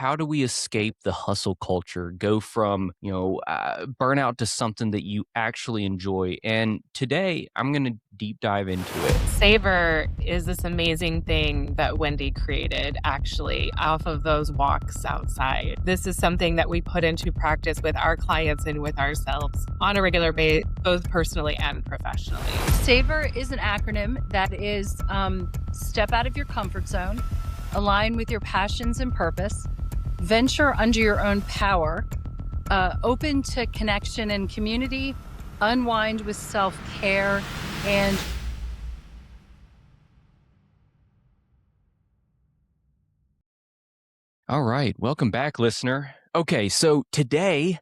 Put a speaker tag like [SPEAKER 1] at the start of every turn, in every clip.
[SPEAKER 1] how do we escape the hustle culture, go from, burnout to something that you actually enjoy? And today I'm going to deep dive into it.
[SPEAKER 2] Savor is this amazing thing that Wendy created actually off of those walks outside. This is something that we put into practice with our clients and with ourselves on a regular basis, both personally and professionally.
[SPEAKER 3] SAVOR is an acronym that is step out of your comfort zone, align with your passions and purpose, venture under your own power, open to connection and community, unwind with self-care, and
[SPEAKER 1] All right. Welcome back, listener. Okay. So today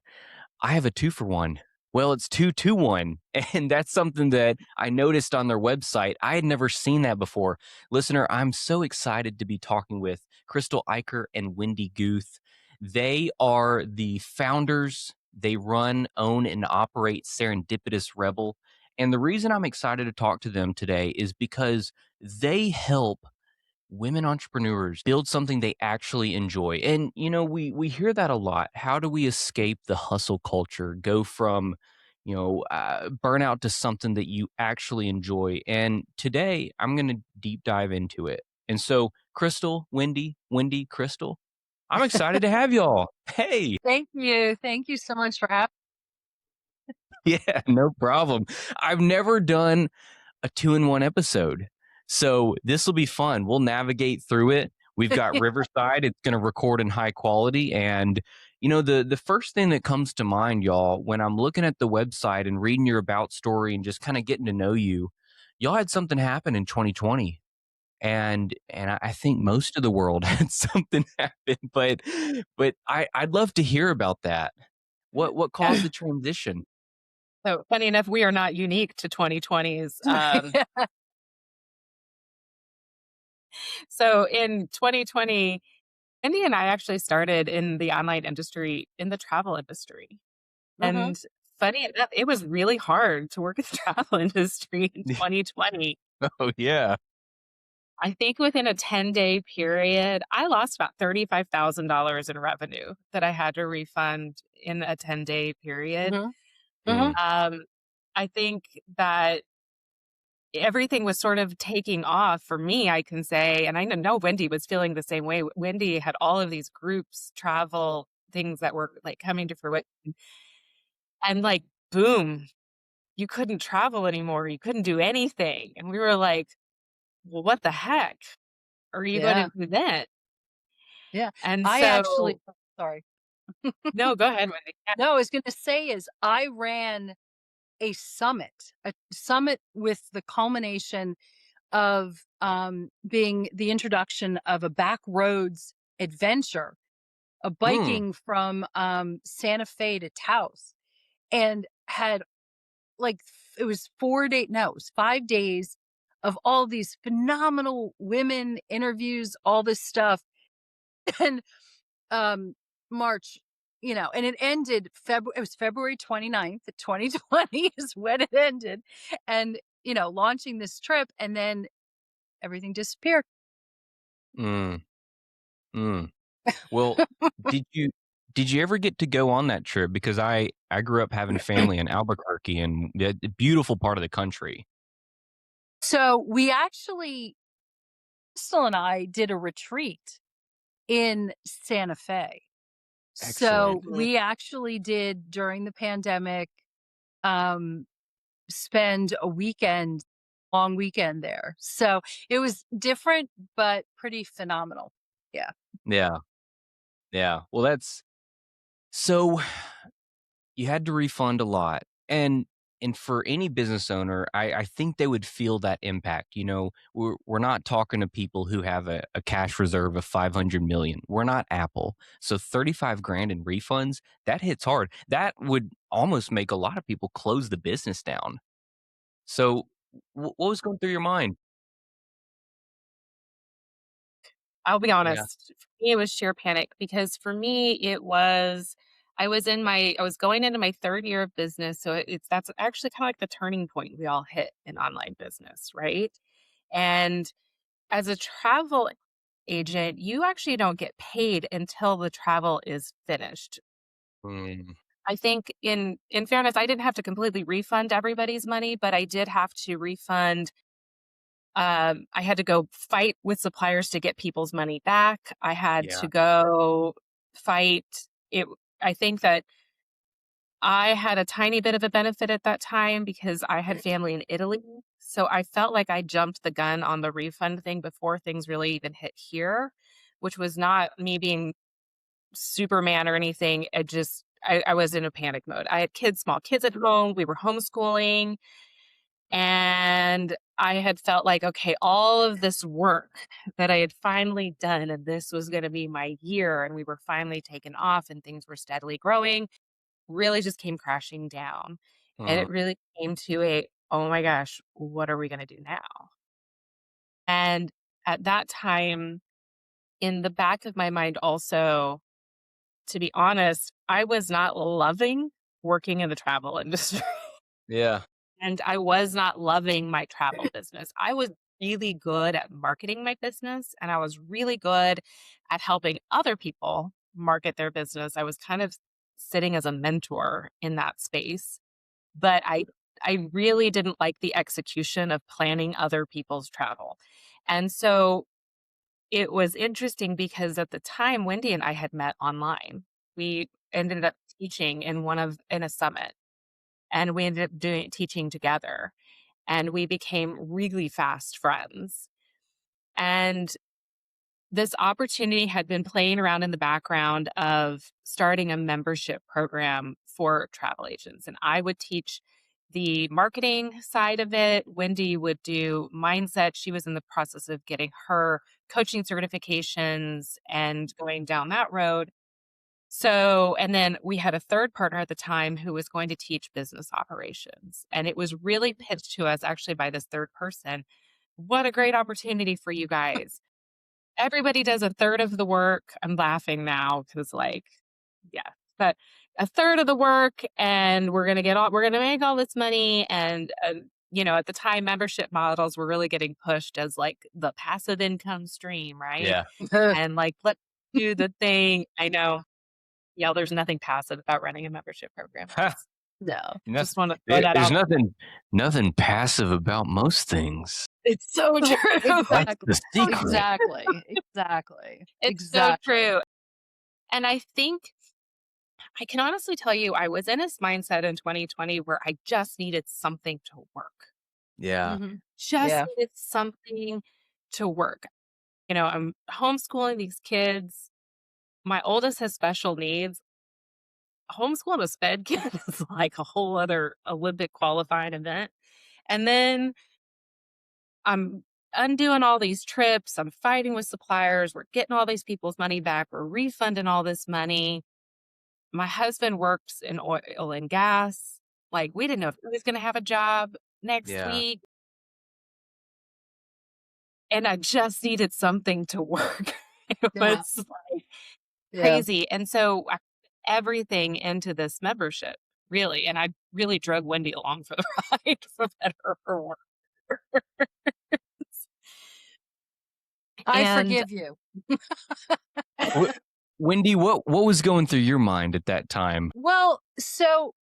[SPEAKER 1] I have a 2-for-1. Well, it's 2-2-1. And that's something that I noticed on their website. I had never seen that before. Listener, I'm so excited to be talking with Crystal, Iker, and Wendy Goeth. They are the founders. They run, own, and operate Serendipitous Rebel. And the reason I'm excited to talk to them today is because they help women entrepreneurs build something they actually enjoy. And we hear that a lot. How do we escape the hustle culture, go from burnout to something that you actually enjoy? And today I'm going to deep dive into it. And so Crystal, Wendy, Crystal, I'm excited to have y'all. Hey.
[SPEAKER 3] thank you. Thank you so much for having
[SPEAKER 1] Yeah, no problem. I've never done a 2-in-1 episode. So this will be fun. We'll navigate through it. We've got
[SPEAKER 3] me.
[SPEAKER 1] Riverside. It's going to record in high quality. And, the first thing that comes to mind, y'all, when I'm looking at the website and reading your about story and just kind of getting to know you, y'all had something happen in 2020. And I think most of the world had something happen, but I'd love to hear about that. What caused the transition?
[SPEAKER 2] So funny enough, we are not unique to 2020s. So in 2020, Wendy and I actually started in the online industry, in the travel industry.
[SPEAKER 3] Mhm.
[SPEAKER 2] And funny enough, it was really hard to work in the travel industry in 2020.
[SPEAKER 1] Oh, yeah.
[SPEAKER 2] I think within a 10-day period, I lost about $35,000 in revenue that I had to refund in a 10-day period.
[SPEAKER 3] Mhm. Mhm.
[SPEAKER 1] Mm,
[SPEAKER 2] Um, I think that everything was sort of taking off for me, I can say, and I know Wendy was feeling the same way. Wendy had all of these groups, travel things that were like coming to fruition, and like, boom, you couldn't travel anymore. You couldn't do anything. And we were like, well, what the heck are you going to
[SPEAKER 3] Yeah.
[SPEAKER 2] do then?
[SPEAKER 3] Yeah.
[SPEAKER 2] And
[SPEAKER 3] I actually,
[SPEAKER 2] so,
[SPEAKER 3] sorry.
[SPEAKER 2] no, go ahead, Wendy. Yeah.
[SPEAKER 3] No, I was going to say is I ran a summit with the culmination of being the introduction of a back roads adventure, a
[SPEAKER 1] Mm,
[SPEAKER 3] biking from Santa Fe to Taos, and had like it was 4 days, no, it was 5 days of all these phenomenal women interviews, all this stuff, and um March, and it ended February. It was February 29th, 2020 is when it ended, and launching this trip, and then everything disappeared.
[SPEAKER 1] mm, mm. Well, did you did you ever get to go on that trip? Because I grew up having family in Albuquerque, and a beautiful part of the country.
[SPEAKER 3] So we actually, Crystal and I did a retreat in Santa Fe.
[SPEAKER 1] Excellent.
[SPEAKER 3] So we actually did during the pandemic, um, spend a weekend, long weekend there. So it was different, but pretty phenomenal. Yeah.
[SPEAKER 1] Yeah, yeah. Well, that's so you had to refund a lot. And for any business owner, I think they would feel that impact. We're not talking to people who have a cash reserve of 500 million. We're not Apple. So 35 grand in refunds, that hits hard. That would almost make a lot of people close the business down. So what was going through your mind?
[SPEAKER 2] I'll be
[SPEAKER 1] Yeah.
[SPEAKER 2] honest. For me, it was sheer panic because for me, I was going into my third year of business. So that's actually kind of like the turning point we all hit in online business, right? And as a travel agent, you actually don't get paid until the travel is finished.
[SPEAKER 1] Mm,
[SPEAKER 2] I think in fairness, I didn't have to completely refund everybody's money, but I did have to refund. I had to go fight with suppliers to get people's money back. I had
[SPEAKER 1] yeah.
[SPEAKER 2] to go fight it. I think that I had a tiny bit of a benefit at that time because I had family in Italy. So I felt like I jumped the gun on the refund thing before things really even hit here, which was not me being Superman or anything. I was in a panic mode. I had small kids at home. We were homeschooling. And I had felt like, okay, all of this work that I had finally done, and this was going to be my year, and we were finally taken off, and things were steadily growing, really just came crashing down. And
[SPEAKER 1] Mm,
[SPEAKER 2] it really came to oh my gosh, what are we going to do now? And at that time, in the back of my mind, also, to be honest, I was not loving working in the travel industry.
[SPEAKER 1] yeah.
[SPEAKER 2] And I was not loving my travel business. I was really good at marketing my business, and I was really good at helping other people market their business. I was kind of sitting as a mentor in that space, but I really didn't like the execution of planning other people's travel. And so it was interesting because at the time Wendy and I had met online. We ended up teaching in a summit, and we ended up teaching together, and we became really fast friends. And this opportunity had been playing around in the background of starting a membership program for travel agents. And I would teach the marketing side of it. Wendy would do mindset. She was in the process of getting her coaching certifications and going down that road. So, and then we had a third partner at the time who was going to teach business operations. And it was really pitched to us actually by this third person. What a great opportunity for you guys. Everybody does a third of the work. I'm laughing now because, like, yeah, but a third of the work, and we're going to make all this money. And, at the time, membership models were really getting pushed as like the passive income stream, right?
[SPEAKER 1] Yeah.
[SPEAKER 2] And like, let's do the thing. I know. Yeah, there's nothing passive about running a membership program.
[SPEAKER 3] No.
[SPEAKER 2] Just want to throw that
[SPEAKER 1] There's
[SPEAKER 2] out.
[SPEAKER 1] nothing passive about most things.
[SPEAKER 2] It's so true.
[SPEAKER 1] That's
[SPEAKER 3] Exactly.
[SPEAKER 1] the secret.
[SPEAKER 3] Exactly. Exactly.
[SPEAKER 2] It's so
[SPEAKER 3] Exactly.
[SPEAKER 2] true. And I think I can honestly tell you, I was in this mindset in 2020 where I just needed something to work.
[SPEAKER 1] Yeah.
[SPEAKER 2] Just
[SPEAKER 3] Yeah.
[SPEAKER 2] needed something to work. I'm homeschooling these kids. My oldest has special needs. Homeschooling a sped kid is like a whole other Olympic qualifying event. And then I'm undoing all these trips. I'm fighting with suppliers. We're getting all these people's money back. We're refunding all this money. My husband works in oil and gas. Like, we didn't know if he was going to have a job next
[SPEAKER 1] Yeah.
[SPEAKER 2] week. And I just needed something to work. It
[SPEAKER 3] Yeah.
[SPEAKER 2] was like
[SPEAKER 3] Yeah.
[SPEAKER 2] crazy. And so I put everything into this membership, really. And I really drug Wendy along for the ride, for better or for worse.
[SPEAKER 3] I
[SPEAKER 2] And
[SPEAKER 3] forgive you.
[SPEAKER 1] Wh- Wendy, what was going through your mind at that time?
[SPEAKER 3] Well, so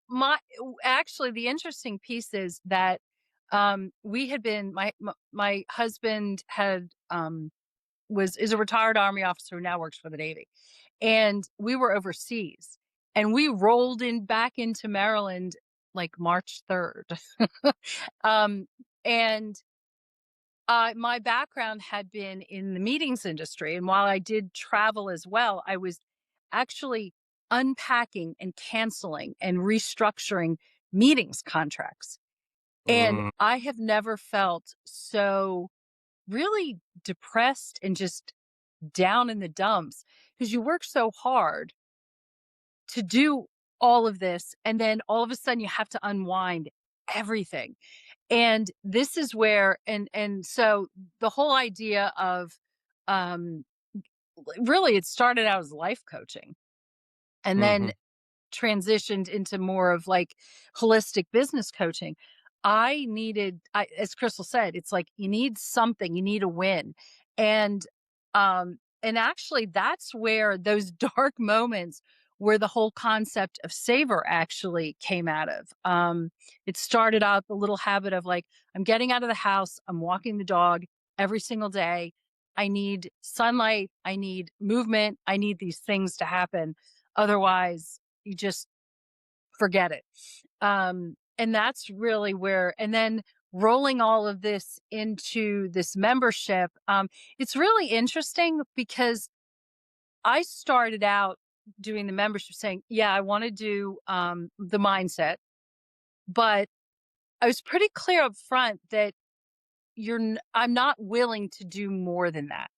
[SPEAKER 3] actually the interesting piece is that we had been my husband had is a retired Army officer who now works for the Navy. And we were overseas, and we rolled back into Maryland like March 3rd. um and my background had been in the meetings industry. And while I did travel as well, I was actually unpacking and canceling and restructuring meetings contracts. And
[SPEAKER 1] Mm,
[SPEAKER 3] I have never felt so really depressed and just down in the dumps because you work so hard to do all of this. And then all of a sudden you have to unwind everything. And this is where, and so the whole idea of, um, really it started out as life coaching and
[SPEAKER 1] hmm
[SPEAKER 3] then transitioned into more of like holistic business coaching. As Crystal said, it's like you need something, you need a win. And And actually, that's where those dark moments where the whole concept of savor actually came out of. It started out the little habit of like, I'm getting out of the house, I'm walking the dog every single day. I need sunlight, I need movement, I need these things to happen. Otherwise, you just forget it. And that's really where, and then rolling all of this into this membership, it's really interesting because I started out doing the membership saying, yeah, I want to do the mindset, but I was pretty clear up front that I'm not willing to do more than that,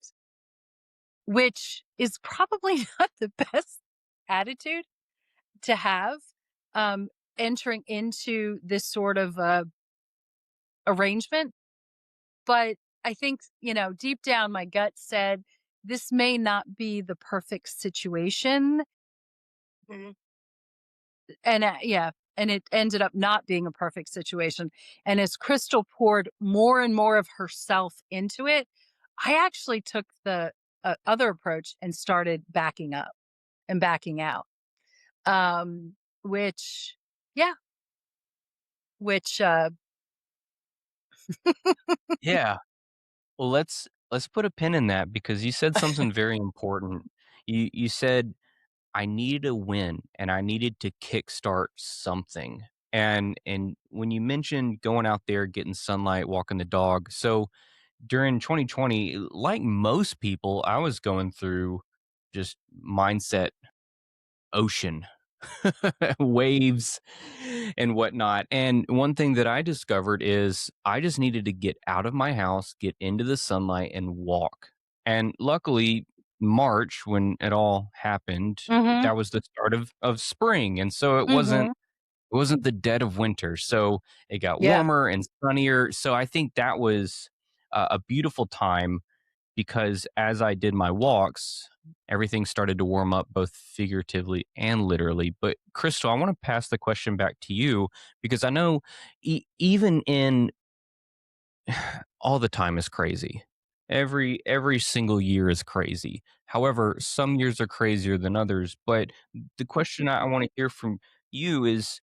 [SPEAKER 3] which is probably not the best attitude to have entering into this sort of arrangement. But I think, deep down, my gut said this may not be the perfect situation.
[SPEAKER 2] Mhm.
[SPEAKER 3] And yeah, and it ended up not being a perfect situation. And as Crystal poured more and more of herself into it, I actually took the other approach and started backing up and backing out. Which, yeah, which,
[SPEAKER 1] Yeah. Well, let's put a pin in that because you said something very important. You said I needed a win and I needed to kickstart something. And when you mentioned going out there, getting sunlight, walking the dog. So during 2020, like most people, I was going through just mindset ocean, waves, and whatnot. And one thing that I discovered is I just needed to get out of my house, get into the sunlight, and walk. And luckily, March, when it all happened,
[SPEAKER 3] hmm
[SPEAKER 1] that was the start of spring, and so
[SPEAKER 3] hmm
[SPEAKER 1] it wasn't the dead of winter. So it got
[SPEAKER 3] yeah,
[SPEAKER 1] warmer and sunnier. So I think that was a beautiful time because as I did my walks, everything started to warm up both figuratively and literally. But Crystal, I want to pass the question back to you because I know even in all the time is crazy. Every single year is crazy. However, some years are crazier than others. But the question I want to hear from you is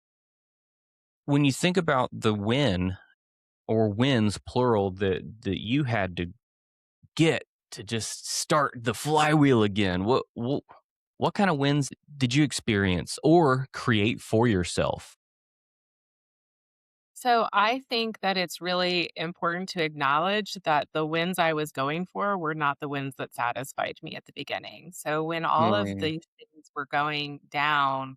[SPEAKER 1] when you think about the win or wins plural that you had to get to just start the flywheel again? What kind of wins did you experience or create for yourself?
[SPEAKER 2] So I think that it's really important to acknowledge that the wins I was going for were not the wins that satisfied me at the beginning. So when all of
[SPEAKER 1] Mm,
[SPEAKER 2] these things were going down,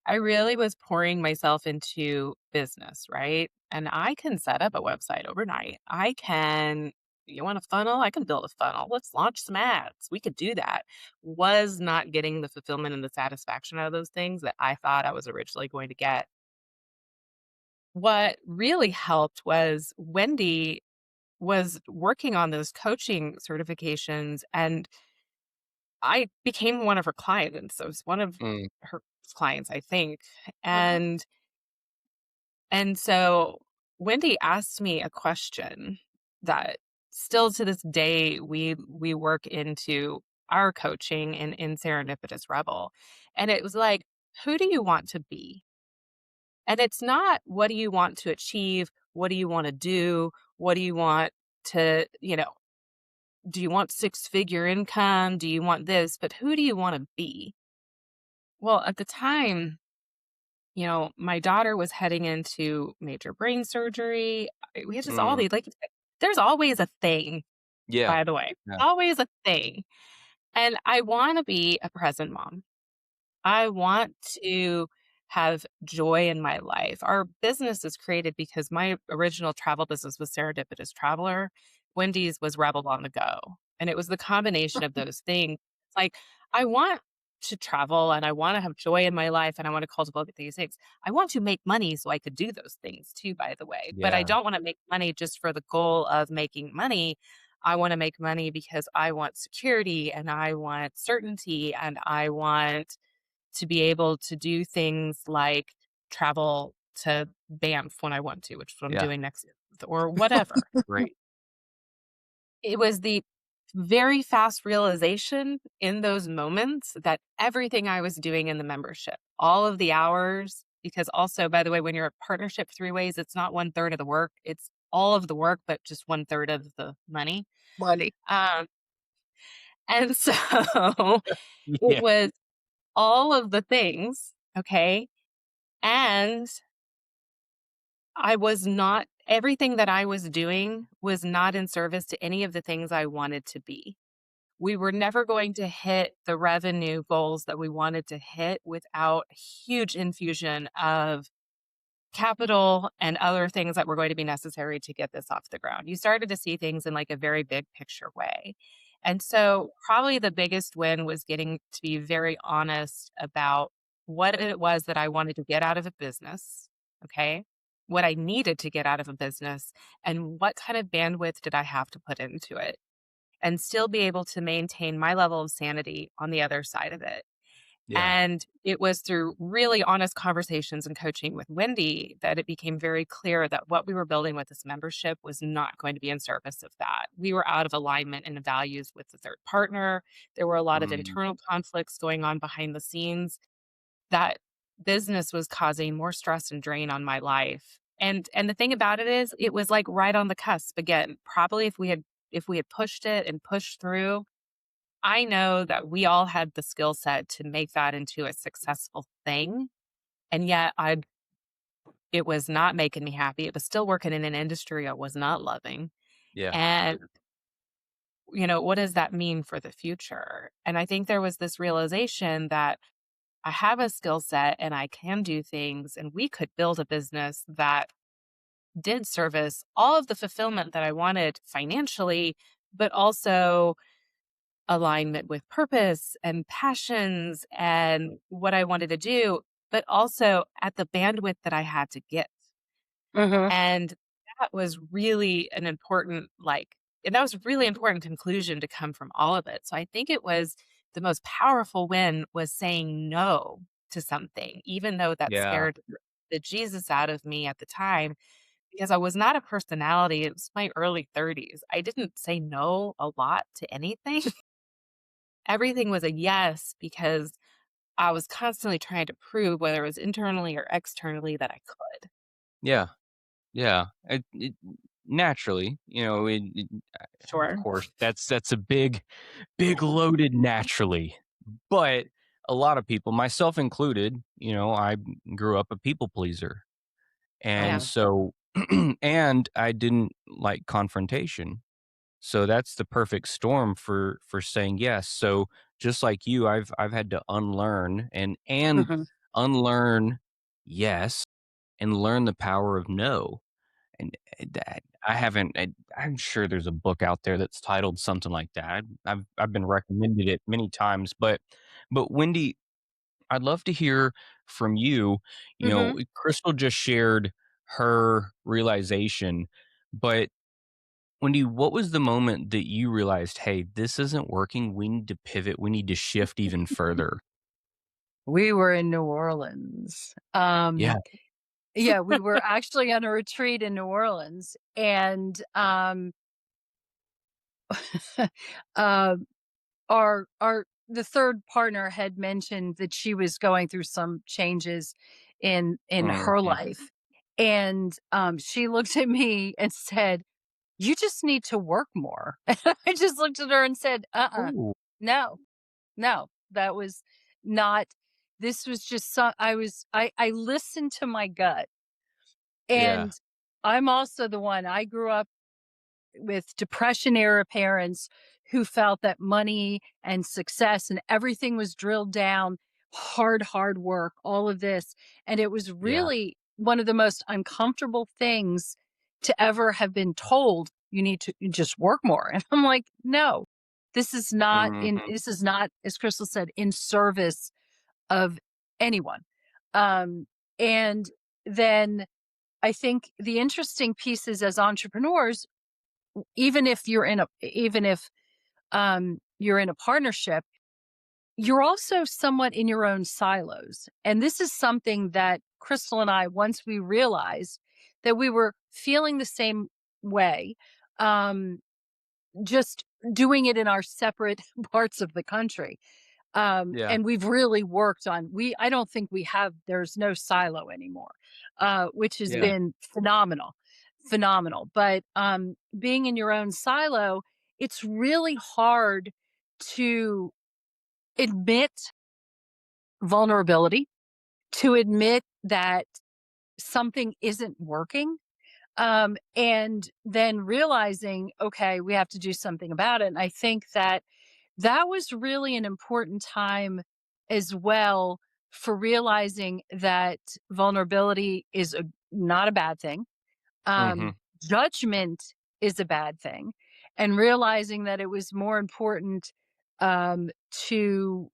[SPEAKER 2] I really was pouring myself into business, right? And I can set up a website overnight. You want a funnel? I can build a funnel. Let's launch some ads. We could do that. Was not getting the fulfillment and the satisfaction out of those things that I thought I was originally going to get. What really helped was Wendy was working on those coaching certifications, and I became one of her clients. I was one of
[SPEAKER 1] mm,
[SPEAKER 2] her clients, I think.
[SPEAKER 3] hmm
[SPEAKER 2] And so Wendy asked me a question that still to this day we work into our coaching in Serendipitous Rebel. And it was like, who do you want to be? And it's not what do you want to achieve? What do you want to do? What do you want to, do you want six-figure income? Do you want this? But who do you want to be? Well, at the time, my daughter was heading into major brain surgery. We had just all
[SPEAKER 1] mm.
[SPEAKER 2] these, like, there's always a thing,
[SPEAKER 1] Yeah.
[SPEAKER 2] by the way,
[SPEAKER 1] Yeah.
[SPEAKER 2] always a thing. And I want to be a present mom. I want to have joy in my life. Our business is created because my original travel business was Serendipitous Traveler. Wendy's was Rebel on the Go. And it was the combination of those things. Like, I want to travel and I want to have joy in my life and I want to cultivate these things. I want to make money so I could do those things too, by the way. But I
[SPEAKER 1] Yeah.
[SPEAKER 2] don't want to make money just for the goal of making money. I want to make money because I want security and I want certainty and I want to be able to do things like travel to Banff when I want to, which is what I'm
[SPEAKER 1] Yeah.
[SPEAKER 2] doing next month or whatever.
[SPEAKER 1] Great.
[SPEAKER 2] It was the very fast realization in those moments that everything I was doing in the membership, all of the hours, because also, by the way, when you're a partnership three ways, it's not one third of the work, it's all of the work, but just one third of the money.
[SPEAKER 3] Money.
[SPEAKER 2] Um, and so it
[SPEAKER 1] Yeah.
[SPEAKER 2] was all of the things. Okay. And I was not, everything that I was doing was not in service to any of the things I wanted to be. We were never going to hit the revenue goals that we wanted to hit without a huge infusion of capital and other things that were going to be necessary to get this off the ground. You started to see things in like a very big picture way. And so, probably the biggest win was getting to be very honest about what it was that I wanted to get out of a business. Okay. What I needed to get out of a business and what kind of bandwidth did I have to put into it and still be able to maintain my level of sanity on the other side of it.
[SPEAKER 1] Yeah.
[SPEAKER 2] And it was through really honest conversations and coaching with Wendy that it became very clear that what we were building with this membership was not going to be in service of that. We were out of alignment in the values with the third partner. There were a lot of
[SPEAKER 1] Mm,
[SPEAKER 2] internal conflicts going on behind the scenes. That business was causing more stress and drain on my life. And the thing about it is it was like right on the cusp again. Probably if we had pushed it and pushed through, I know that we all had the skill set to make that into a successful thing. And yet it was not making me happy. It was still working in an industry I was not loving.
[SPEAKER 1] yeah.
[SPEAKER 2] And, what does that mean for the future? And I think there was this realization that I have a skill set and I can do things, and we could build a business that did service all of the fulfillment that I wanted financially, but also alignment with purpose and passions and what I wanted to do, but also at the bandwidth that I had to get.
[SPEAKER 3] Mhm.
[SPEAKER 2] And that was really an important, and that was a really important conclusion to come from all of it. So I think it was the most powerful win was saying no to something, even though that
[SPEAKER 1] Yeah.
[SPEAKER 2] scared the Jesus out of me at the time, because I was not a personality. It was my early 30s. I didn't say no a lot to anything. Everything was a yes because I was constantly trying to prove, whether it was internally or externally, that I could.
[SPEAKER 1] Yeah. Yeah. Naturally, of
[SPEAKER 2] Sure.
[SPEAKER 1] course, that's a big loaded naturally. But a lot of people, myself included, I grew up a people pleaser.
[SPEAKER 2] Oh,
[SPEAKER 1] And
[SPEAKER 2] yeah.
[SPEAKER 1] so, and I didn't like confrontation. So that's the perfect storm for saying yes. So just like you, I've had to unlearn and
[SPEAKER 3] Mhm.
[SPEAKER 1] unlearn yes and learn the power of no. And that I haven't. I'm sure there's a book out there that's titled something like that. I've been recommended it many times. But Wendy, I'd love to hear from you.
[SPEAKER 3] Mhm.
[SPEAKER 1] Crystal just shared her realization, but Wendy, what was the moment that you realized, hey, this isn't working? We need to pivot. We need to shift even further.
[SPEAKER 3] We were in New Orleans.
[SPEAKER 1] Yeah.
[SPEAKER 3] Yeah, we were actually on a retreat in New Orleans, and, uh, our the third partner had mentioned that she was going through some changes in her
[SPEAKER 1] Mhm.
[SPEAKER 3] life, and, she looked at me and said, "You just need to work more." And I just looked at her and said, "Uh-uh,
[SPEAKER 1] Ooh.
[SPEAKER 3] no, no, that was not this was just so I listened to my gut."
[SPEAKER 1] Yeah.
[SPEAKER 3] And I'm also the one I grew up with depression era parents who felt that money and success and everything was drilled down, hard work, all of this. And it was
[SPEAKER 1] Yeah.
[SPEAKER 3] really one of the most uncomfortable things to ever have been told you need to just work more. And I'm like, no,
[SPEAKER 1] Mhm.
[SPEAKER 3] this is not, as Crystal said, in service of anyone. Um, and then I think the interesting piece is as entrepreneurs, even if you're in a partnership, you're also somewhat in your own silos. And this is something that Crystal and I, once we realized that we were feeling the same way, um, just doing it in our separate parts of the country.
[SPEAKER 1] Yeah.
[SPEAKER 3] And we've really worked on, I don't think there's no silo anymore, which has
[SPEAKER 1] Yeah.
[SPEAKER 3] been phenomenal, phenomenal. But being in your own silo, it's really hard to admit vulnerability, to admit that something isn't working, and then realizing, okay, we have to do something about it. And I think that was really an important time as well for realizing that vulnerability is not a bad thing.
[SPEAKER 1] Hmm.
[SPEAKER 3] Judgment is a bad thing, and realizing that it was more important to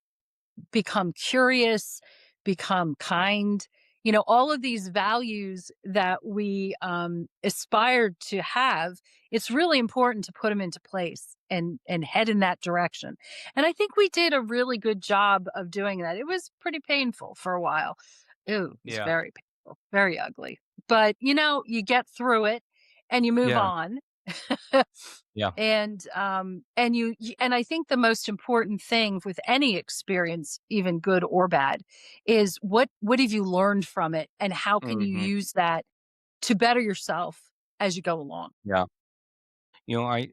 [SPEAKER 3] become curious, become kind, all of these values that we aspired to have. It's really important to put them into place and head in that direction. And I think we did a really good job of doing that. It was pretty painful for a while. It was
[SPEAKER 1] Yeah.
[SPEAKER 3] very painful, very ugly. But you get through it and you move
[SPEAKER 1] Yeah.
[SPEAKER 3] on.
[SPEAKER 1] Yeah.
[SPEAKER 3] And I think the most important thing with any experience, even good or bad, is what have you learned from it, and how can you
[SPEAKER 1] Hmm.
[SPEAKER 3] use that to better yourself as you go along.
[SPEAKER 1] Yeah. I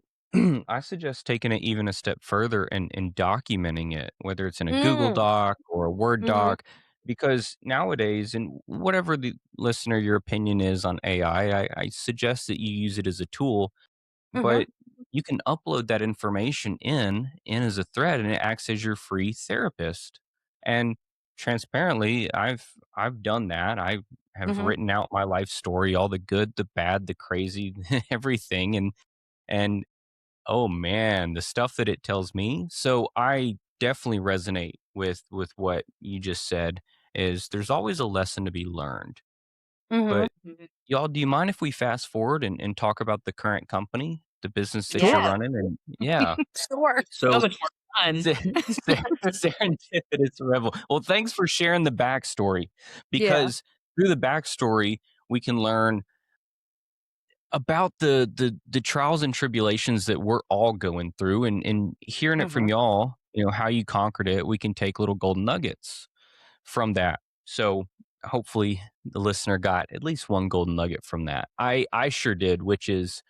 [SPEAKER 1] I suggest taking it even a step further and documenting it, whether it's in a Google
[SPEAKER 3] Mm.
[SPEAKER 1] Doc or a Word
[SPEAKER 3] Mhm.
[SPEAKER 1] doc, because nowadays, and whatever the listener your opinion is on AI, I suggest that you use it as a tool,
[SPEAKER 3] Mhm.
[SPEAKER 1] but you can upload that information in as a thread, and it acts as your free therapist. And transparently, I've done that. I have
[SPEAKER 3] Mhm.
[SPEAKER 1] written out my life story, all the good, the bad, the crazy, everything, and oh man, the stuff that it tells me. So I definitely resonate with what you just said, is there's always a lesson to be learned.
[SPEAKER 3] Mhm.
[SPEAKER 1] But y'all, do you mind if we fast forward and talk about the current company, the business that you're
[SPEAKER 2] Yeah.
[SPEAKER 3] Sure.
[SPEAKER 1] running? And yeah.
[SPEAKER 3] Sure.
[SPEAKER 2] So
[SPEAKER 1] So
[SPEAKER 2] much more fun.
[SPEAKER 1] Serendipitous Rebel. Well, thanks for sharing the backstory,
[SPEAKER 3] Yeah.
[SPEAKER 1] because through the backstory, we can learn about the trials and tribulations that we're all going through, and hearing it from
[SPEAKER 3] Mhm.
[SPEAKER 1] y'all, how you conquered it, we can take little golden nuggets from that. So hopefully the listener got at least one golden nugget from that. I sure did, which is,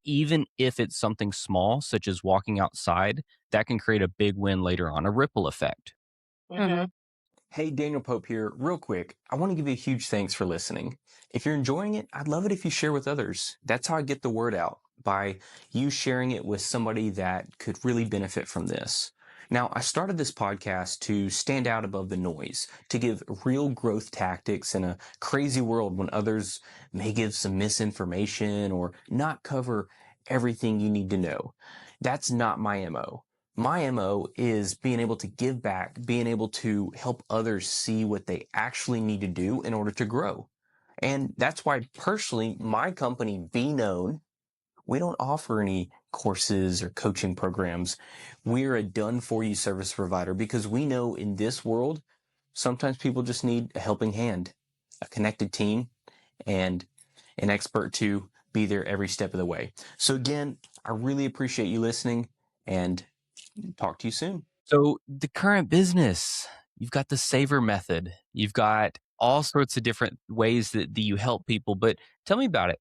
[SPEAKER 1] even if it's something small, such as walking outside, that can create a big win later on, a ripple effect.
[SPEAKER 3] Mhm.
[SPEAKER 4] Hey, Daniel Pope here. Real quick, I want to give you a huge thanks for listening. If you're enjoying it, I'd love it if you share with others. That's how I get the word out, by you sharing it with somebody that could really benefit from this. Now, I started this podcast to stand out above the noise, to give real growth tactics in a crazy world when others may give some misinformation or not cover everything you need to know. That's not my MO. My MO is being able to give back, being able to help others see what they actually need to do in order to grow. And that's why personally, my company, Be Known, we don't offer any courses or coaching programs. We're a done for you service provider because we know in this world, sometimes people just need a helping hand, a connected team, and an expert to be there every step of the way. So again, I really appreciate you listening, and talk to you soon.
[SPEAKER 1] So the current business, you've got the SAVOR method, you've got all sorts of different ways that you help people, but tell me about it.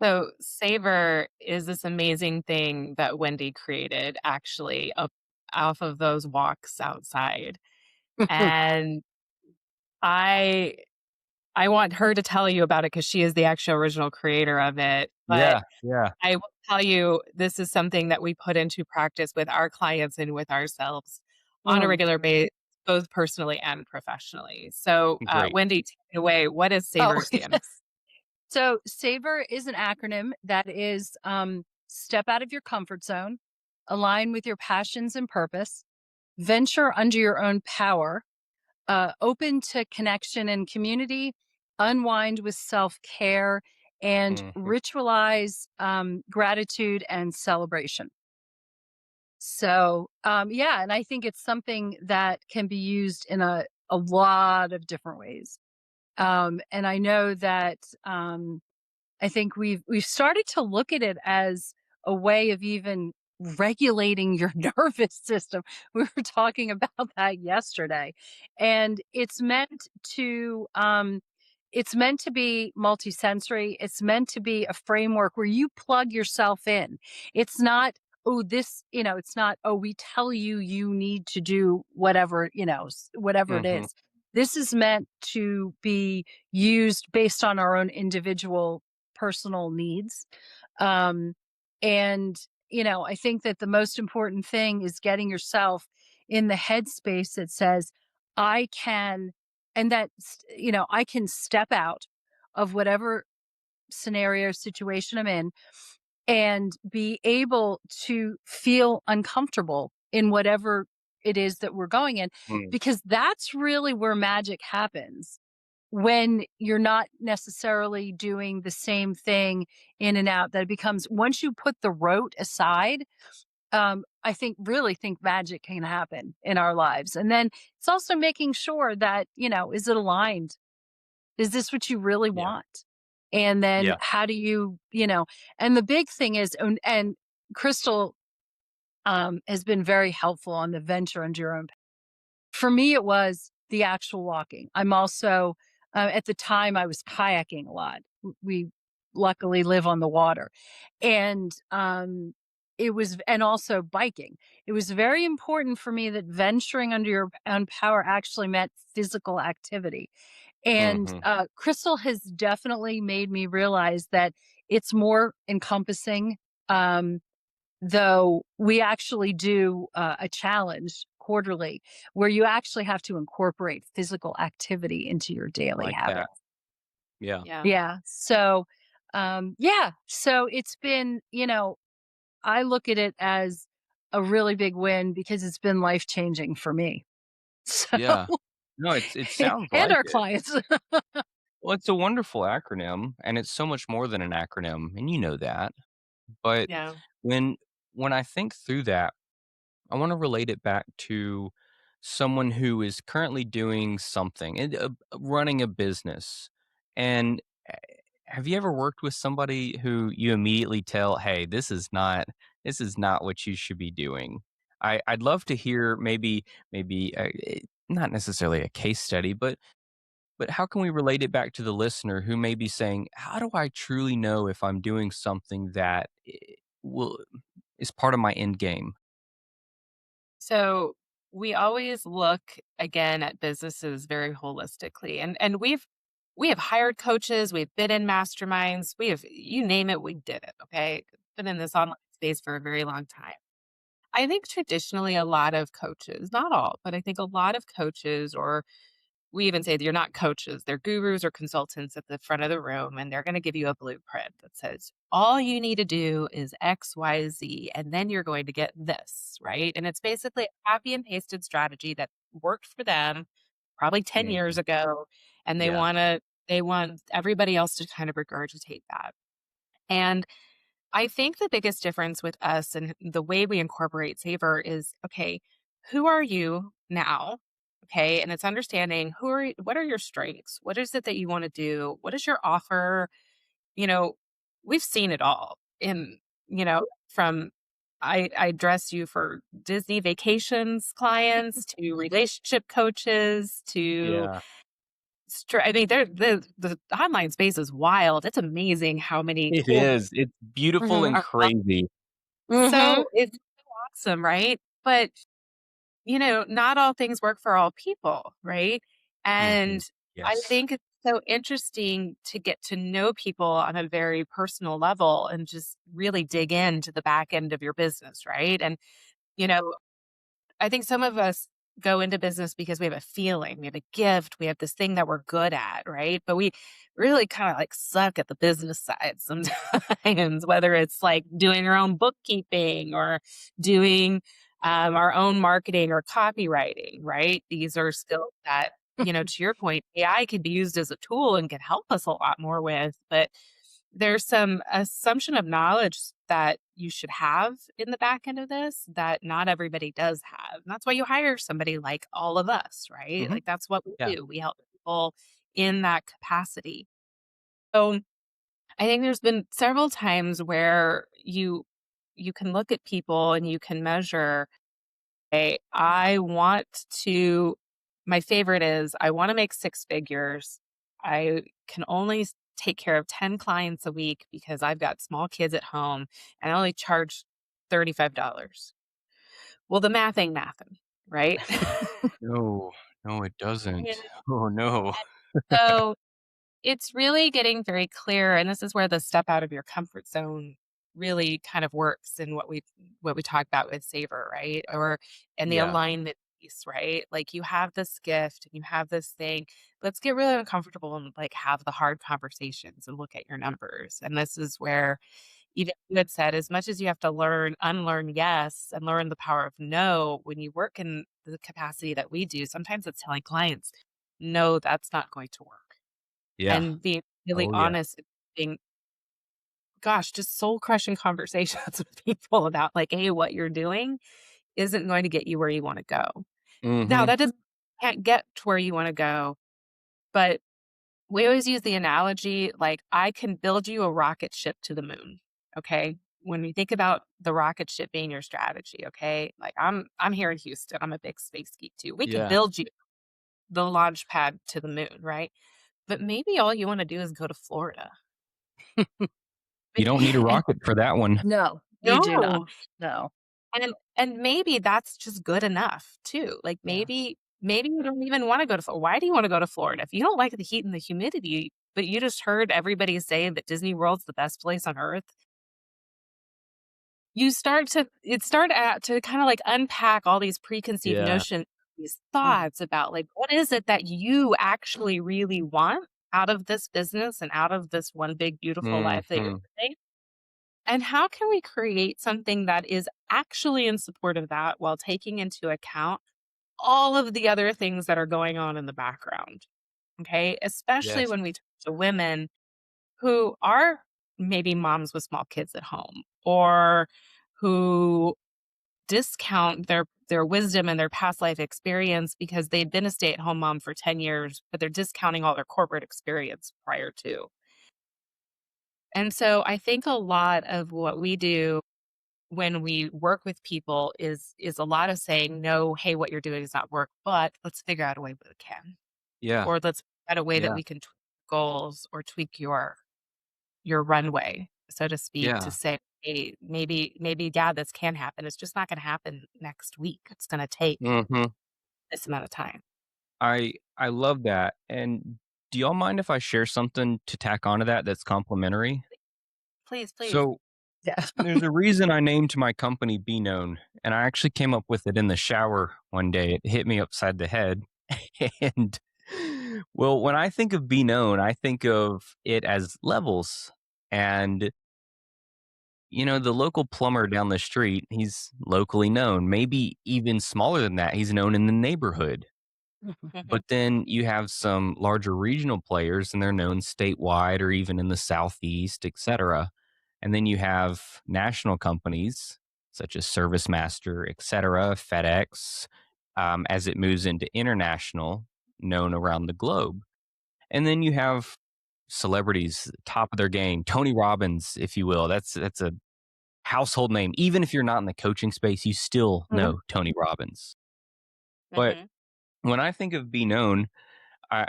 [SPEAKER 2] So Savor is this amazing thing that Wendy created actually up off of those walks outside. And I I want her to tell you about it because she is the actual original creator of it. But
[SPEAKER 1] Yeah, yeah.
[SPEAKER 2] I will tell you, this is something that we put into practice with our clients and with ourselves on a
[SPEAKER 3] Mm.
[SPEAKER 2] regular basis, both personally and professionally. So,
[SPEAKER 1] Great.
[SPEAKER 2] Wendy, take it away. What does
[SPEAKER 3] Oh,
[SPEAKER 2] SAVOR stand for?
[SPEAKER 3] yes. So SAVOR is an acronym that is step out of your comfort zone, align with your passions and purpose, venture under your own power, open to connection and community, unwind with self care, and
[SPEAKER 1] Mhm.
[SPEAKER 3] ritualize gratitude and celebration. So, yeah, and I think it's something that can be used in a lot of different ways. And I know that I think we've started to look at it as a way of even regulating your nervous system. We were talking about that yesterday. And it's meant to be multisensory. It's meant to be a framework where you plug yourself in. It's not, oh, this, it's not, oh, we tell you you need to do whatever, whatever it
[SPEAKER 1] Hmm.
[SPEAKER 3] is. This is meant to be used based on our own individual personal needs. Um, and, I think that the most important thing is getting yourself in the headspace that says, I can, and that, I can step out of whatever scenario, situation I'm in and be able to feel uncomfortable in whatever it is that we're going in,
[SPEAKER 1] Mm.
[SPEAKER 3] because that's really where magic happens when you're not necessarily doing the same thing in and out. That it becomes, once you put the rote aside, I think magic can happen in our lives. And then it's also making sure that, is it aligned? Is this what you really
[SPEAKER 1] Yeah.
[SPEAKER 3] want? And then
[SPEAKER 1] Yeah.
[SPEAKER 3] how do and the big thing is, and Crystal has been very helpful on the venture under your own. For me, it was the actual walking. I'm also, at the time, I was kayaking a lot. We luckily live on the water. And and also biking. It was very important for me that venturing under your own power actually meant physical activity. And
[SPEAKER 1] Hmm.
[SPEAKER 3] Crystal has definitely made me realize that it's more encompassing. Um, Though we actually do a challenge quarterly where you actually have to incorporate physical activity into your
[SPEAKER 1] I
[SPEAKER 3] daily
[SPEAKER 1] like that.
[SPEAKER 3] habits.
[SPEAKER 1] Yeah.
[SPEAKER 2] Yeah.
[SPEAKER 3] Yeah. So, yeah. So it's been, I look at it as a really big win because it's been life changing for me. So,
[SPEAKER 1] Yeah. No, it sounds
[SPEAKER 3] and
[SPEAKER 1] like
[SPEAKER 3] our
[SPEAKER 1] it.
[SPEAKER 3] clients.
[SPEAKER 1] Well, it's a wonderful acronym, and it's so much more than an acronym, and you know that. But
[SPEAKER 2] Yeah.
[SPEAKER 1] when when I think through that, I want to relate it back to someone who is currently doing something, running a business. And uh, have you ever worked with somebody who you immediately tell, "Hey, this is not what you should be doing"? I'd love to hear maybe not necessarily a case study, but how can we relate it back to the listener who may be saying, "How do I truly know if I'm doing something that will is part of my end game?"
[SPEAKER 2] So we always look again at businesses very holistically. And we have hired coaches, we've been in masterminds, we have, you name it, we did it. Okay. Been in this online space for a very long time. I think traditionally a lot of coaches, not all, but I think a lot of coaches, or we even say that you're not coaches, they're gurus or consultants at the front of the room, and they're going to give you a blueprint that says, all you need to do is X, Y, Z, and then you're going to get this, right? And it's basically a copy and pasted strategy that worked for them probably 10
[SPEAKER 1] Mhm.
[SPEAKER 2] years ago. And
[SPEAKER 1] Yeah.
[SPEAKER 2] they want everybody else to kind of regurgitate that. And I think the biggest difference with us and the way we incorporate Savor is, okay, who are you now? Okay. And it's understanding what are your strengths? What is it that you want to do? What is your offer? You know, we've seen it all in, from I dress you for Disney vacations clients to relationship coaches to
[SPEAKER 1] Yeah.
[SPEAKER 2] I mean, the online space is wild. It's amazing how many
[SPEAKER 1] It
[SPEAKER 2] cool
[SPEAKER 1] is. It's beautiful and
[SPEAKER 2] are
[SPEAKER 1] crazy.
[SPEAKER 3] Hmm.
[SPEAKER 2] so it's so awesome, right? But, not all things work for all people, right? And
[SPEAKER 1] Mhm.
[SPEAKER 2] I
[SPEAKER 1] Yes.
[SPEAKER 2] think it's so interesting to get to know people on a very personal level and just really dig into the back end of your business, right? And, you know, I think some of us go into business because we have a feeling, we have a gift, we have this thing that we're good at, right? But we really kind of like suck at the business side sometimes, whether it's like doing our own bookkeeping or doing our own marketing or copywriting, right? These are skills that, to your point, AI can be used as a tool and can help us a lot more with. But there's some assumption of knowledge that you should have in the back end of this that not everybody does have. And that's why you hire somebody like all of us, right?
[SPEAKER 1] Mhm.
[SPEAKER 2] Like that's what we
[SPEAKER 1] Yeah.
[SPEAKER 2] do. We help people in that capacity. So I think there's been several times where you you can look at people and you can measure, hey, I want to, my favorite is I want to make six figures. I can only take care of 10 clients a week because I've got small kids at home and I only charge $35. Well, the math ain't mathin', right?
[SPEAKER 1] No, no, it
[SPEAKER 2] And
[SPEAKER 1] doesn't. Oh, no.
[SPEAKER 2] so it's really getting very clear, and this is where the step out of your comfort zone really kind of works in what we talk about with savor, right? Or and the
[SPEAKER 1] Yeah.
[SPEAKER 2] alignment piece, right? Like you have this gift and you have this thing. Let's get really uncomfortable and like have the hard conversations and look at your numbers. And this is where even you had said, as much as you have to learn, unlearn yes, and learn the power of no, when you work in the capacity that we do, sometimes it's telling clients, no, that's not going to work.
[SPEAKER 1] Yeah.
[SPEAKER 2] And being really
[SPEAKER 1] Oh, yeah.
[SPEAKER 2] honest, being, gosh, just soul crushing conversations with people about like, hey, what you're doing isn't going to get you where you want to go. Now,
[SPEAKER 1] Mhm.
[SPEAKER 2] that doesn't can't get to where you want to go, but we always use the analogy like I can build you a rocket ship to the moon. Okay. When we think about the rocket ship being your strategy, okay, like I'm here in Houston. I'm a big space geek too. We can
[SPEAKER 1] Yeah.
[SPEAKER 2] build you the launch pad to the moon, right? But maybe all you want to do is go to Florida.
[SPEAKER 1] You don't need a
[SPEAKER 2] And
[SPEAKER 1] rocket for that one.
[SPEAKER 3] No, you do not.
[SPEAKER 2] no.
[SPEAKER 3] No.
[SPEAKER 2] And maybe that's just good enough too. Like
[SPEAKER 3] Yeah.
[SPEAKER 2] maybe you don't even wanna go to Florida. Why do you wanna go to Florida? If you don't like the heat and the humidity, but you just heard everybody say that Disney World's the best place on earth, you start out to kinda, like, unpack all these preconceived
[SPEAKER 1] Yeah.
[SPEAKER 2] notions, these
[SPEAKER 3] Mhm.
[SPEAKER 2] thoughts about, like, what is it that you actually really want out of this business and out of this one big beautiful life that you're
[SPEAKER 1] Mhm.
[SPEAKER 2] living? And how can we create something that is actually in support of that while taking into account all of the other things that are going on in the background? Okay. Especially
[SPEAKER 1] Yes.
[SPEAKER 2] when we talk to women who are maybe moms with small kids at home or who discount their wisdom and their past life experience because they'd been a stay-at-home mom for 10 years, but they're discounting all their corporate experience prior to. And so I think a lot of what we do when we work with people is a lot of saying, "No, hey, what you're doing does not work, but let's figure out a way we can."
[SPEAKER 1] Yeah.
[SPEAKER 2] Or let's figure out a way that
[SPEAKER 1] Yeah.
[SPEAKER 2] we can tweak goals or tweak your runway, so to speak, to
[SPEAKER 1] Yeah.
[SPEAKER 2] say, "Hey, maybe, yeah, this can happen. It's just not gonna happen next week. It's gonna take
[SPEAKER 1] Mhm.
[SPEAKER 2] this amount of time."
[SPEAKER 1] I love that, and do y'all mind if I share something to tack onto that that's complimentary?
[SPEAKER 2] Please, please.
[SPEAKER 1] So,
[SPEAKER 3] Yeah.
[SPEAKER 1] there's a reason I named my company Be Known, and I actually came up with it in the shower one day. It hit me upside the head, and, well, when I think of Be Known, I think of it as levels, and, the local plumber down the street, he's locally known, maybe even smaller than that, he's known in the neighborhood.
[SPEAKER 3] Mhm.
[SPEAKER 2] Mhm,
[SPEAKER 1] But then you have some larger regional players and they're known statewide or even in the Southeast, et cetera. And then you have national companies such as ServiceMaster, et cetera, FedEx, as it moves into international, known around the globe. And then you have celebrities, top of their game, Tony Robbins, if you will. That's a household name. Even if you're not in the coaching space, you still
[SPEAKER 3] Mhm.
[SPEAKER 1] know Tony Robbins. But
[SPEAKER 2] mhm,
[SPEAKER 1] when I think of Be Known, I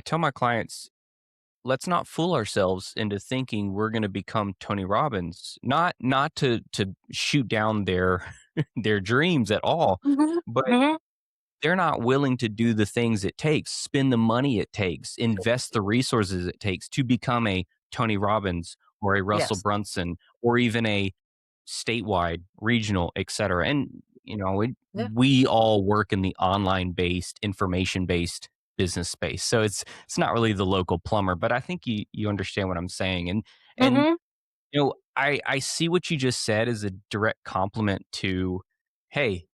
[SPEAKER 1] tell my clients, let's not fool ourselves into thinking we're going to become Tony Robbins. Not to shoot down their their dreams at all,
[SPEAKER 3] Mhm.
[SPEAKER 1] but
[SPEAKER 3] Mhm.
[SPEAKER 1] they're not willing to do the things it takes, spend the money it takes, invest the resources it takes to become a Tony Robbins or a Russell
[SPEAKER 3] Yes.
[SPEAKER 1] Brunson or even a statewide, regional, et cetera. And,
[SPEAKER 3] Yeah.
[SPEAKER 1] we all work in the online based, information based business space. So it's not really the local plumber, but I think you understand what I'm saying. And
[SPEAKER 3] Mhm.
[SPEAKER 1] I see what you just said as a direct compliment to, hey,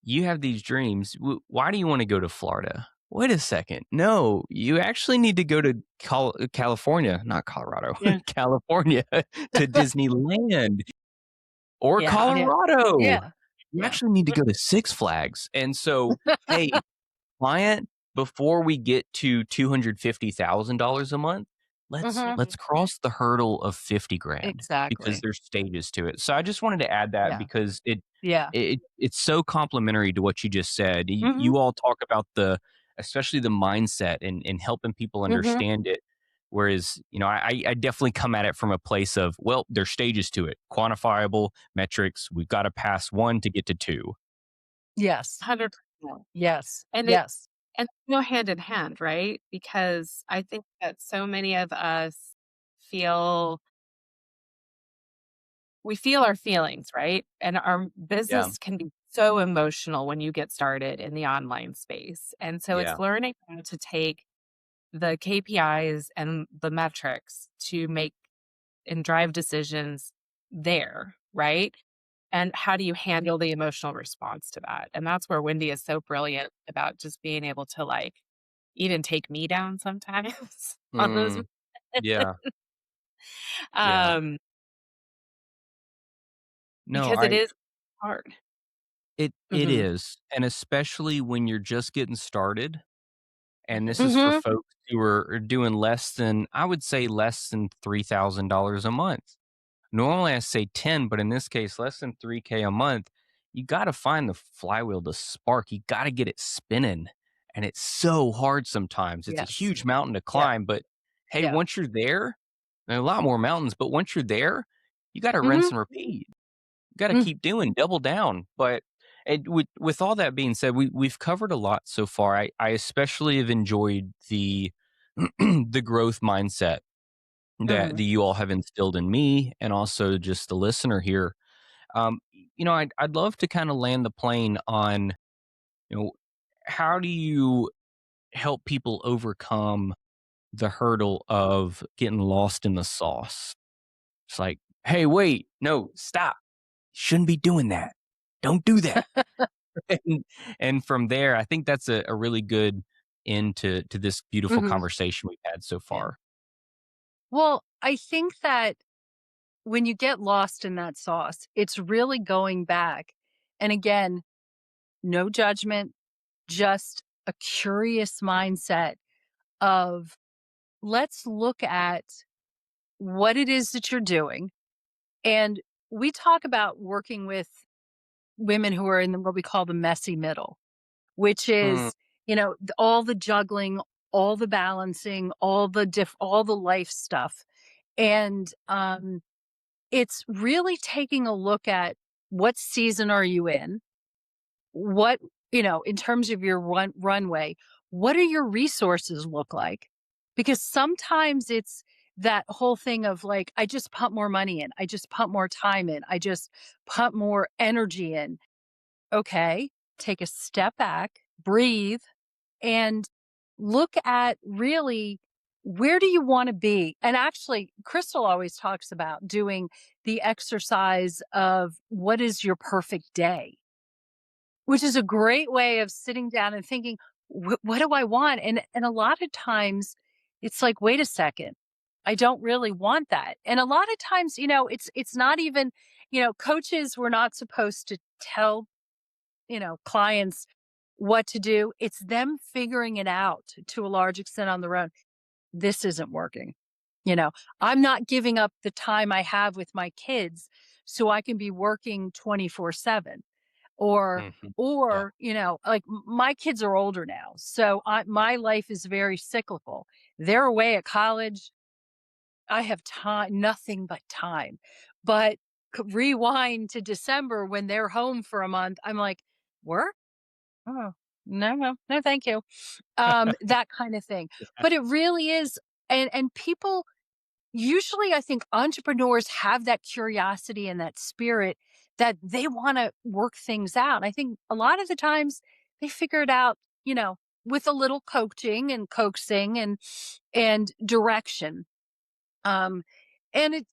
[SPEAKER 1] you have these dreams. Why do you want to go to Florida? Wait a second. No, you actually need to go to California, not Colorado,
[SPEAKER 3] Yeah.
[SPEAKER 1] California to Disneyland or
[SPEAKER 2] yeah,
[SPEAKER 3] Yeah.
[SPEAKER 1] Colorado.
[SPEAKER 3] Yeah.
[SPEAKER 1] You
[SPEAKER 3] Yeah.
[SPEAKER 1] actually need to go to Six Flags. And so, hey, client, before we get to $250,000 a month,
[SPEAKER 3] Mhm.
[SPEAKER 1] let's cross the hurdle of 50 grand because
[SPEAKER 3] Exactly.
[SPEAKER 1] there's stages to it. So I just wanted to add that
[SPEAKER 3] Yeah.
[SPEAKER 1] because
[SPEAKER 3] Yeah.
[SPEAKER 1] it's so complementary to what you just said.
[SPEAKER 3] Mhm.
[SPEAKER 1] You all talk about especially the mindset and helping people
[SPEAKER 3] Mhm.
[SPEAKER 1] understand it. Whereas, I definitely come at it from a place of, well, there's stages to it, quantifiable metrics. We've got to pass one to get to two.
[SPEAKER 3] Yes.
[SPEAKER 2] 100%.
[SPEAKER 3] Yes.
[SPEAKER 2] And it
[SPEAKER 3] Yes.
[SPEAKER 2] and they go hand in hand, right? Because I think that so many of us feel we feel our feelings, right? And our
[SPEAKER 1] Yeah.
[SPEAKER 2] business can be so emotional when you get started in the online space. And so it's
[SPEAKER 1] Yeah.
[SPEAKER 2] learning how to take the KPIs and the metrics to make and drive decisions there, right? And how do you handle the emotional response to that? And that's where Wendy is so brilliant about just being able to like even take me down sometimes on those.
[SPEAKER 1] Mm, yeah. Yeah.
[SPEAKER 2] um,
[SPEAKER 1] No,
[SPEAKER 2] because it is hard.
[SPEAKER 1] it
[SPEAKER 2] Hmm.
[SPEAKER 1] is. And especially when you're just getting started. And this is for
[SPEAKER 3] Mhm.
[SPEAKER 1] folks who are doing less than, I would say, less than $3,000 a month. Normally, I say 10, but in this case, less than 3K a month. You got to find the flywheel to spark. You got to get it spinning. And it's so hard sometimes. It's a
[SPEAKER 3] Yes.
[SPEAKER 1] huge mountain to
[SPEAKER 3] Yeah.
[SPEAKER 1] climb. But hey,
[SPEAKER 3] Yeah.
[SPEAKER 1] once you're there, there are a lot more mountains, but once you're there, you got to rinse
[SPEAKER 3] Mhm.
[SPEAKER 1] and repeat. Gotta
[SPEAKER 3] Mm.
[SPEAKER 1] keep doing, double down. But with all that being said, we've covered a lot so far. I especially have enjoyed the the growth mindset that
[SPEAKER 3] Mhm.
[SPEAKER 1] you all have instilled in me and also just the listener here. I'd love to kind of land the plane on, you know, how do you help people overcome the hurdle of getting lost in the sauce? It's like, hey, wait, no, stop. Shouldn't be doing that. Don't do that. and, and from there, I think that's a really good end to this beautiful
[SPEAKER 3] Mhm.
[SPEAKER 1] conversation we've had so
[SPEAKER 3] Yeah.
[SPEAKER 1] far.
[SPEAKER 3] Well, I think that when you get lost in that sauce, it's really going back. And again, no judgment, just a curious mindset of let's look at what it is that you're doing. And we talk about working with women who are in what we call the messy middle, which
[SPEAKER 1] Mm,
[SPEAKER 3] is, all the juggling, all the balancing, all the life stuff. And it's really taking a look at what season are you in? What, in terms of your runway, what do your resources look like? Because sometimes it's that whole thing of like, I just pump more money in, I just pump more time in, I just pump more energy in. Okay, take a step back, breathe, and look at really where do you want to be? And actually, Crystal always talks about doing the exercise of what is your perfect day, which is a great way of sitting down and thinking, what do I want? And a lot of times it's like, wait a second, I don't really want that. And a lot of times, it's not even, coaches were not supposed to tell, clients what to do. It's them figuring it out to a large extent on their own. This isn't working. You know, I'm not giving up the time I have with my kids so I can be working 24/7 or
[SPEAKER 1] mhm. Yeah.
[SPEAKER 3] like my kids are older now. So my life is very cyclical. They're away at college. I have time, nothing but time. But rewind to December when they're home for a month, I'm like, work? Oh, no, no, no, thank you. That kind of thing. But it really is, and people usually, I think entrepreneurs have that curiosity and that spirit that they want to work things out. I think a lot of the times they figure it out, with a little coaching and coaxing and direction. Um, and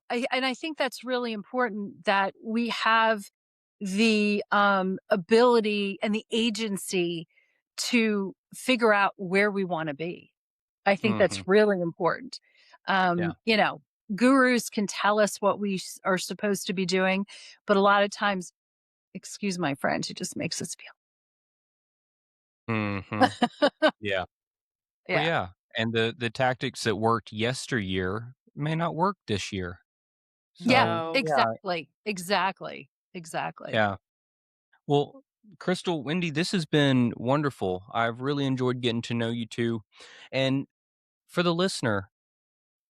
[SPEAKER 3] I think that's really important that we have the ability and the agency to figure out where we want to be. I think
[SPEAKER 1] Mhm.
[SPEAKER 3] that's really important.
[SPEAKER 1] Yeah.
[SPEAKER 3] Um, you know, Gurus can tell us what we are supposed to be doing, but a lot of times, excuse my French, it just makes us
[SPEAKER 1] Mhm.
[SPEAKER 3] feel.
[SPEAKER 1] Yeah. Well,
[SPEAKER 3] Yeah.
[SPEAKER 1] yeah. And the tactics that worked yesteryear may not work this year.
[SPEAKER 3] Yeah,
[SPEAKER 1] So,
[SPEAKER 2] No.
[SPEAKER 3] exactly.
[SPEAKER 1] yeah. Well, Crystal, Wendy, this has been wonderful. I've really enjoyed getting to know you two. And for the listener,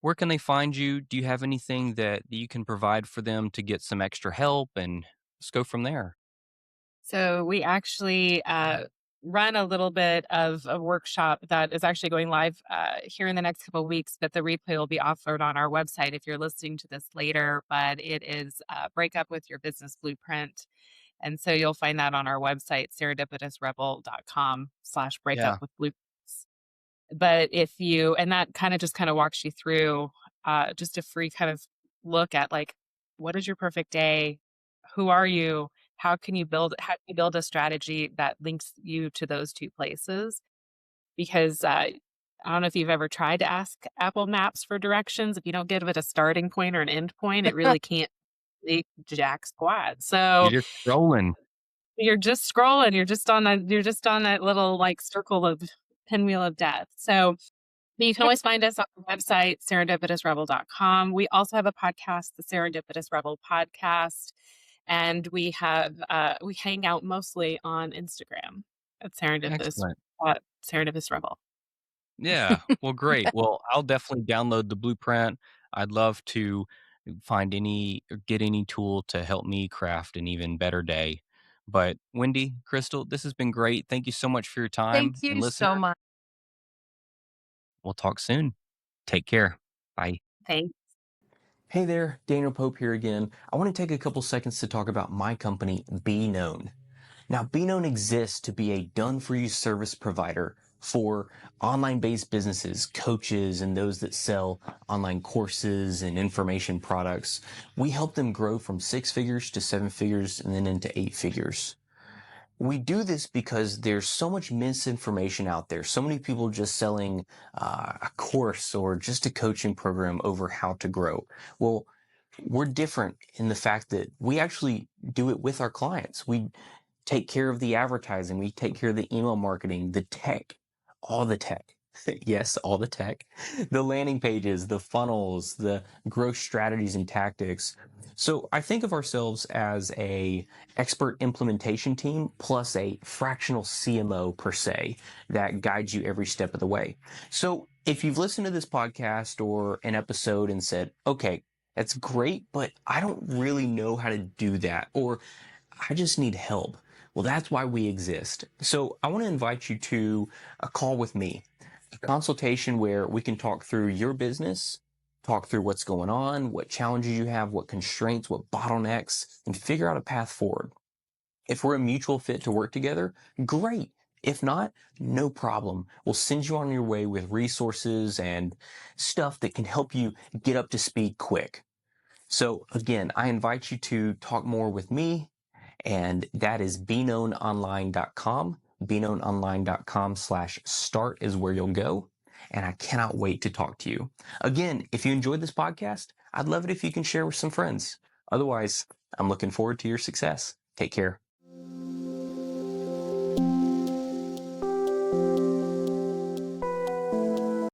[SPEAKER 1] where can they find you? Do you have anything that you can provide for them to get some extra help? And let's go from there.
[SPEAKER 2] So we actually run a little bit of a workshop that is actually going live here in the next couple of weeks, but the replay will be offered on our website if you're listening to this later. But it is Break Up with Your Business Blueprint. And so you'll find that on our website, serendipitousrebel.com/breakup
[SPEAKER 1] Yeah.
[SPEAKER 2] with blueprints. But if you, and that kind of walks you through just a free kind of look at like, what is your perfect day? Who are you? How can you build a strategy that links you to those two places? Because I don't know if you've ever tried to ask Apple Maps for directions. If you don't give it a starting point or an end point, it really can't lead jack squat. So
[SPEAKER 1] You're just rolling.
[SPEAKER 2] you're just scrolling, you're just on that little like circle of pinwheel of death. So you can always find us on the website, serendipitousrebel.com. We also have a podcast, the Serendipitous Rebel podcast, and we hang out mostly on Instagram at
[SPEAKER 1] Excellent.
[SPEAKER 2] Serendipitous Rebel.
[SPEAKER 1] Yeah. Well, great. Well, I'll definitely download the blueprint. I'd love to find any or get any tool to help me craft an even better day. But Wendy, Crystal, this has been great. Thank you so much for your
[SPEAKER 3] Thank
[SPEAKER 1] time. And
[SPEAKER 3] you
[SPEAKER 1] listener,
[SPEAKER 3] so much.
[SPEAKER 1] we'll talk soon. Take care. Bye.
[SPEAKER 2] Thanks.
[SPEAKER 4] Hey there, Daniel Pope here again. I want to take a couple seconds to talk about my company, Be Known. Now, Be Known exists to be a done-for-you service provider for online-based businesses, coaches, and those that sell online courses and information products. We help them grow from 6 figures to 7 figures and then into 8 figures. We do this because there's so much misinformation out there. So many people just selling a course or just a coaching program over how to grow. Well, we're different in the fact that we actually do it with our clients. We take care of the advertising. We take care of the email marketing, the tech, all the tech. Yes, all the tech, the landing pages, the funnels, the growth strategies and tactics. So I think of ourselves as a expert implementation team plus a fractional CMO per se that guides you every step of the way. So if you've listened to this podcast or an episode and said, okay, that's great, but I don't really know how to do that, or I just need help. Well, that's why we exist. So I want to invite you to a call with me, a consultation where we can talk through your business, talk through what's going on, what challenges you have, what constraints, what bottlenecks, and figure out a path forward. If we're a mutual fit to work together, great. If not, no problem. We'll send you on your way with resources and stuff that can help you get up to speed quick. So again, I invite you to talk more with me, and that is beknownonline.com. beknownonline.com/start is where you'll go. And I cannot wait to talk to you. Again, if you enjoyed this podcast, I'd love it if you can share with some friends. Otherwise, I'm looking forward to your success. Take care.